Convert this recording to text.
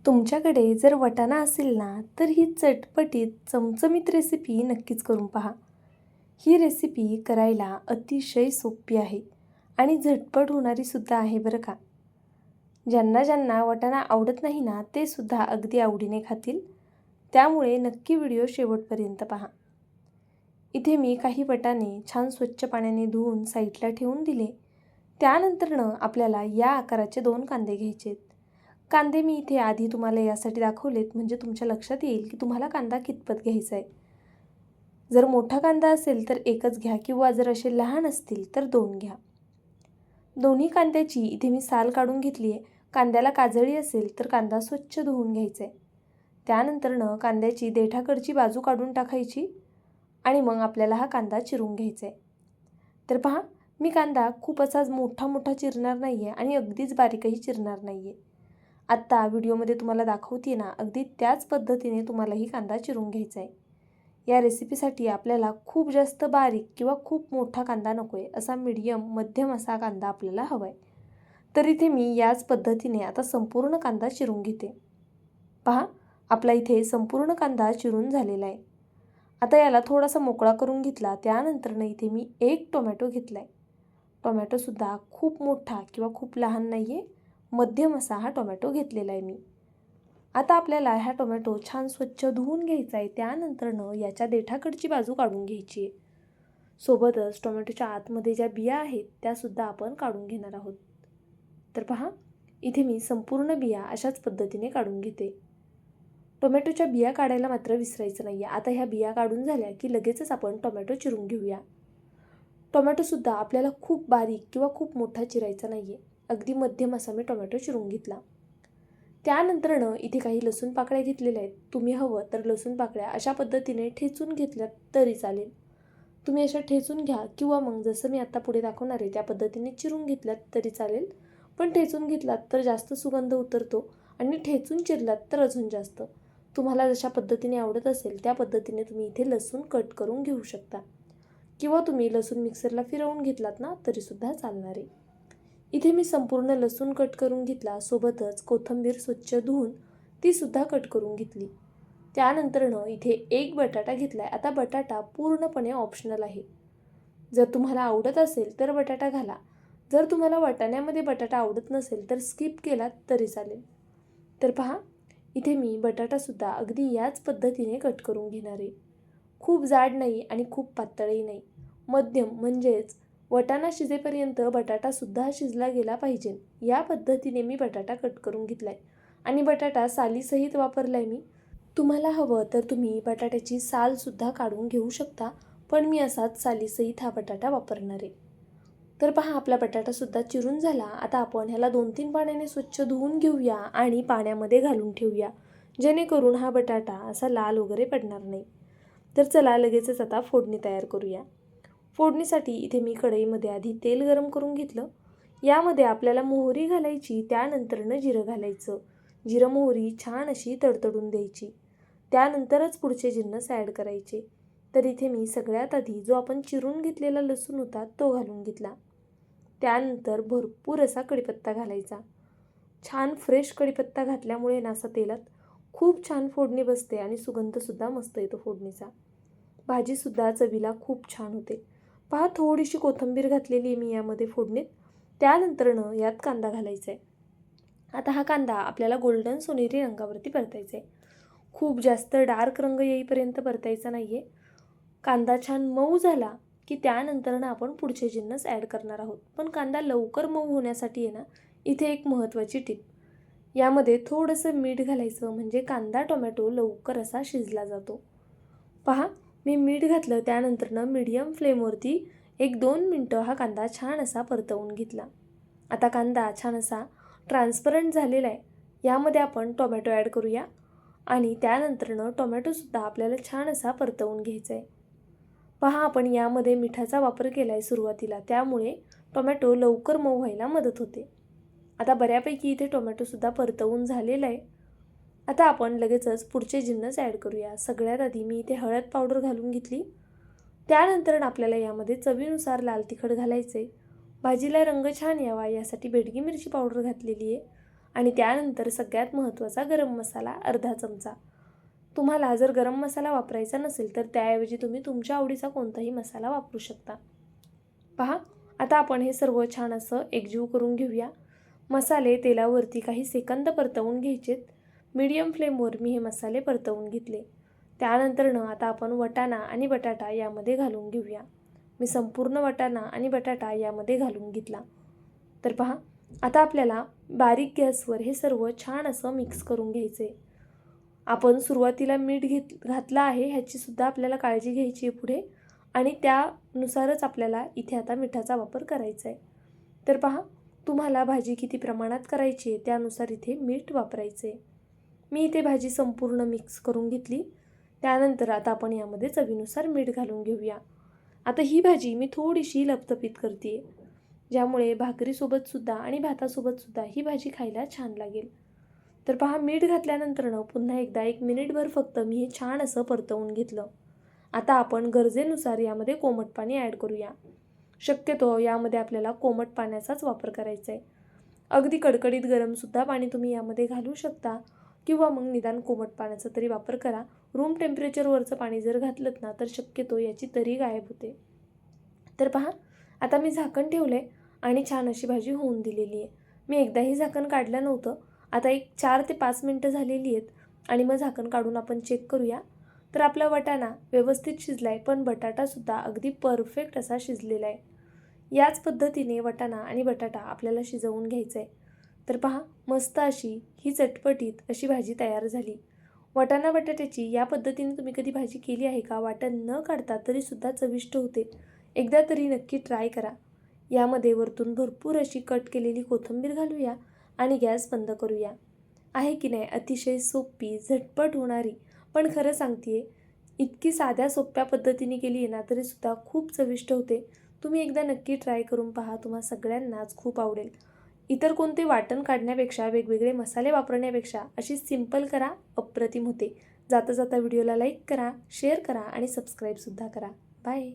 तुमच्याकडे जर वाटाणा असेल ना, तर ही चटपटीत चमचमीत रेसिपी नक्कीच करून पहा. ही रेसिपी करायला अतिशय सोपी आहे आणि झटपट होणारीसुद्धा आहे बरं का. ज्यांना ज्यांना वाटाणा आवडत नाही ना, ते सुद्धा अगदी आवडीने खातील. त्यामुळे नक्की व्हिडिओ शेवटपर्यंत पहा. इथे मी काही वाटाणे छान स्वच्छ पाण्याने धुवून साईडला ठेवून दिले. त्यानंतरनं आपल्याला या आकाराचे 2 कांदे घ्यायचे आहेत. कांदे मी इथे आधी तुम्हाला यासाठी दाखवलेत म्हणजे तुमच्या लक्षात येईल की तुम्हाला कांदा कितपत घ्यायचा आहे. जर मोठा कांदा असेल तर एकच घ्या किंवा जर असे लहान असतील तर 2 घ्या. दोन्ही कांद्याची इथे मी साल काढून घेतली आहे. कांद्याला काजळी असेल तर कांदा स्वच्छ धुवून घ्यायचा आहे. त्यानंतरनं कांद्याची देठाकडची बाजू काढून टाकायची आणि मग आपल्याला हा कांदा चिरून घ्यायचा आहे. तर पहा, मी कांदा खूप असाच मोठा चिरणार नाही आहे आणि अगदीच बारीकही चिरणार नाही आहे. आत्ता व्हिडिओमध्ये तुम्हाला दाखवते ना, अगदी त्याच पद्धतीने तुम्हालाही कांदा चिरून घ्यायचा आहे. या रेसिपीसाठी आपल्याला खूप जास्त बारीक किंवा खूप मोठा कांदा नको आहे, असा मध्यम असा कांदा आपल्याला हवा आहे. तर इथे मी याच पद्धतीने आता संपूर्ण कांदा चिरून घेते. पहा, आपला इथे संपूर्ण कांदा चिरून झालेला आहे. आता याला थोडासा मोकळा करून घेतला. त्यानंतरनं इथे मी 1 टोमॅटो घेतला आहे. टोमॅटोसुद्धा खूप मोठा किंवा खूप लहान नाही आहे, मध्यम असा हा टोमॅटो घेतलेला आहे मी. आता आपल्याला हा टोमॅटो छान स्वच्छ धुवून घ्यायचा आहे. त्यानंतरनं याच्या देठाकडची बाजू काढून घ्यायची आहे. सोबतच टोमॅटोच्या आतमध्ये ज्या बिया आहेत त्यासुद्धा आपण काढून घेणार आहोत. तर पहा, इथे मी संपूर्ण बिया अशाच पद्धतीने काढून घेते. टोमॅटोच्या बिया काढायला मात्र विसरायचं नाही आहे. आता ह्या बिया काढून झाल्या की लगेचच आपण टोमॅटो चिरून घेऊया. टोमॅटोसुद्धा आपल्याला खूप बारीक किंवा खूप मोठा चिरायचा नाही आहे. अगदी मध्यम असा मी टोमॅटो चिरून घेतला. त्यानंतरनं इथे काही लसूण पाकळ्या घेतलेल्या आहेत. तुम्ही हवं तर लसूण पाकळ्या अशा पद्धतीने ठेचून घेतल्यात तरी चालेल. तुम्ही अशा ठेचून घ्या किंवा मग जसं मी आता पुढे दाखवणार आहे त्या पद्धतीने चिरून घेतल्यात तरी चालेल. पण ठेचून घेतलात तर जास्त सुगंध उतरतो आणि ठेचून चिरलात तर अजून जास्त. तुम्हाला जशा पद्धतीने आवडत असेल त्या पद्धतीने तुम्ही इथे लसूण कट करून घेऊ शकता किंवा तुम्ही लसूण मिक्सरला फिरवून घेतलात ना तरीसुद्धा चालणार आहे. इथे मी संपूर्ण लसूण कट करून घेतला. सोबतच कोथिंबीर स्वच्छ धुवून तीसुद्धा कट करून घेतली. त्यानंतरनं इथे 1 बटाटा घेतला आहे. आता बटाटा पूर्णपणे ऑप्शनल आहे. जर तुम्हाला आवडत असेल तर बटाटा घाला. जर तुम्हाला वाटाण्यामध्ये बटाटा आवडत नसेल तर स्किप केलात तरी चालेल. तर पहा, इथे मी बटाटासुद्धा अगदी याच पद्धतीने कट करून घेणार आहे. खूप जाड नाही आणि खूप पातळही नाही, मध्यम म्हणजेच वाटाणा शिजेपर्यंत बटाटासुद्धा शिजला गेला पाहिजे या पद्धतीने मी बटाटा कट करून घेतला आहे आणि बटाटा सालीसहित वापरला आहे मी. तुम्हाला हवं तर तुम्ही बटाट्याची सालसुद्धा काढून घेऊ शकता, पण मी असाच सालीसहित हा बटाटा वापरणार आहे. तर पहा, आपला बटाटासुद्धा चिरून झाला. आता आपण ह्याला 2-3 पाण्याने स्वच्छ धुवून घेऊया आणि पाण्यामध्ये घालून ठेवूया, जेणेकरून हा बटाटा असा लाल वगैरे पडणार नाही. तर चला लगेचच आता फोडणी तयार करूया. फोडणीसाठी इथे मी कढईमध्ये आधी तेल गरम करून घेतलं. यामध्ये आपल्याला मोहरी घालायची, त्यानंतरनं जिरं घालायचं. जिरं मोहरी छान अशी तडतडून द्यायची. त्यानंतरच पुढचे जिन्नस ॲड करायचे. तर इथे मी सगळ्यात आधी जो आपण चिरून घेतलेला लसूण होता तो घालून घेतला. त्यानंतर भरपूर असा कढीपत्ता घालायचा. छान फ्रेश कढीपत्ता घातल्यामुळे ना असा तेलात खूप छान फोडणी बसते आणि सुगंधसुद्धा मस्त येतो फोडणीचा. भाजीसुद्धा चवीला खूप छान होते. पहा, थोडीशी कोथिंबीर घातलेली मी यामध्ये फोडणीत. त्यानंतरनं यात कांदा घालायचा आहे. आता हा कांदा आपल्याला गोल्डन सोनेरी रंगावरती परतायचा आहे. खूप जास्त डार्क रंग येईपर्यंत परतायचा नाही आहे. कांदा छान मऊ झाला की त्यानंतरनं आपण पुढचे जिन्नस ॲड करणार आहोत. पण कांदा लवकर मऊ होण्यासाठी आहे ना, इथे एक महत्त्वाची टिप. यामध्ये थोडंसं मीठ घालायचं म्हणजे कांदा टोमॅटो लवकर असा शिजला जातो. पहा, मी मीठ घातलं. त्यानंतरनं मीडियम फ्लेमवरती 1-2 मिनटं हा कांदा छान असा परतवून घेतला. आता कांदा छान असा ट्रान्सपरंट झालेला आहे. यामध्ये आपण टोमॅटो ॲड करूया आणि त्यानंतरनं टोमॅटोसुद्धा आपल्याला छान असा परतवून घ्यायचा आहे. पहा, आपण यामध्ये मिठाचा वापर केला आहे सुरुवातीला, त्यामुळे टोमॅटो लवकर मऊ व्हायला मदत होते. आता बऱ्यापैकी इथे टोमॅटोसुद्धा परतवून झालेला आहे. आता आपण लगेचच पुढचे जिन्नस ॲड करूया. सगळ्यात आधी मी इथे हळद पावडर घालून घेतली. त्यानंतर आपल्याला यामध्ये चवीनुसार लाल तिखट घालायचे. भाजीला रंग छान यावा यासाठी बेडगी मिरची पावडर घातलेली आहे आणि त्यानंतर सगळ्यात महत्त्वाचा गरम मसाला अर्धा चमचा. तुम्हाला जर गरम मसाला वापरायचा नसेल तर त्याऐवजी तुम्ही तुमच्या आवडीचा कोणताही मसाला वापरू शकता. पहा, आता आपण हे सर्व छान असं एकजीव करून घेऊया. मसाले तेलावरती काही सेकंद परतवून घ्यायचेत. मीडियम फ्लेमवर मी हे मसाले परतवून घेतले. त्यानंतरनं आता आपण वाटाणा आणि बटाटा यामध्ये घालून घेऊया. मी संपूर्ण वाटाणा आणि बटाटा यामध्ये घालून घेतला. तर पहा, आता आपल्याला बारीक गॅसवर हे सर्व छान असं मिक्स करून घ्यायचे. आपण सुरुवातीला मीठ घातलं आहे, ह्याचीसुद्धा आपल्याला काळजी घ्यायची आहे पुढे, आणि त्यानुसारच आपल्याला इथे आता मिठाचा वापर करायचा आहे. तर पहा, तुम्हाला भाजी किती प्रमाणात करायची आहे त्यानुसार इथे मीठ वापरायचे. मी इथे भाजी संपूर्ण मिक्स करून घेतली. त्यानंतर आता आपण यामध्ये चवीनुसार मीठ घालून घेऊया. आता ही भाजी मी थोडीशी लपतपीत करते, ज्यामुळे भाकरीसोबतसुद्धा आणि भातासोबतसुद्धा ही भाजी खायला छान लागेल. तर पहा, मीठ घातल्यानंतरनं पुन्हा एकदा 1 मिनिटभर फक्त मी हे छान असं परतवून घेतलं. आता आपण गरजेनुसार यामध्ये कोमट पाणी ॲड करूया. शक्यतो यामध्ये आपल्याला कोमट पाण्याचाच वापर करायचा आहे. अगदी कडकडीत गरमसुद्धा पाणी तुम्ही यामध्ये घालू शकता, किंवा मग निदान कोमट पाण्याचा तरी वापर करा. रूम टेम्परेचरवरचं पाणी जर घातलं ना तर शक्यतो याची तरी गायब होते. तर पहा, आता मी झाकण ठेवले आणि छान अशी भाजी होऊन दिलेली आहे. मी एकदाही झाकण काढलं नव्हतं. आता एक 4 ते 5 मिनटं झालेली आहेत आणि मग झाकण काढून आपण चेक करूया. तर आपला वाटाणा व्यवस्थित शिजला आहे, पण बटाटासुद्धा अगदी परफेक्ट असा शिजलेला आहे. याच पद्धतीने वाटाणा आणि बटाटा आपल्याला शिजवून घ्यायचं आहे. तर पहा, मस्त अशी ही चटपटीत अशी भाजी तयार झाली. वाटाणा बटाट्याची या पद्धतीने तुम्ही कधी भाजी केली आहे का? वाटण न काढता तरीसुद्धा चविष्ट होते. एकदा तरी नक्की ट्राय करा. यामध्ये वरतून भरपूर अशी कट केलेली कोथिंबीर घालूया आणि गॅस बंद करूया. आहे की नाही अतिशय सोपी, झटपट होणारी, पण खरं सांगते इतकी साध्या सोप्या पद्धतीने केली आहे ना तरीसुद्धा खूप चविष्ट होते. तुम्ही एकदा नक्की ट्राय करून पहा, तुम्हा सगळ्यांनाच खूप आवडेल. इतर कोणते वाटण काढण्यापेक्षा, वेगवेगळे मसाले वापरण्यापेक्षा अशी सिंपल करा, अप्रतिम होते. जाता जाता व्हिडिओला लाईक करा, शेअर करा आणि सबस्क्राईबसुद्धा करा. बाय.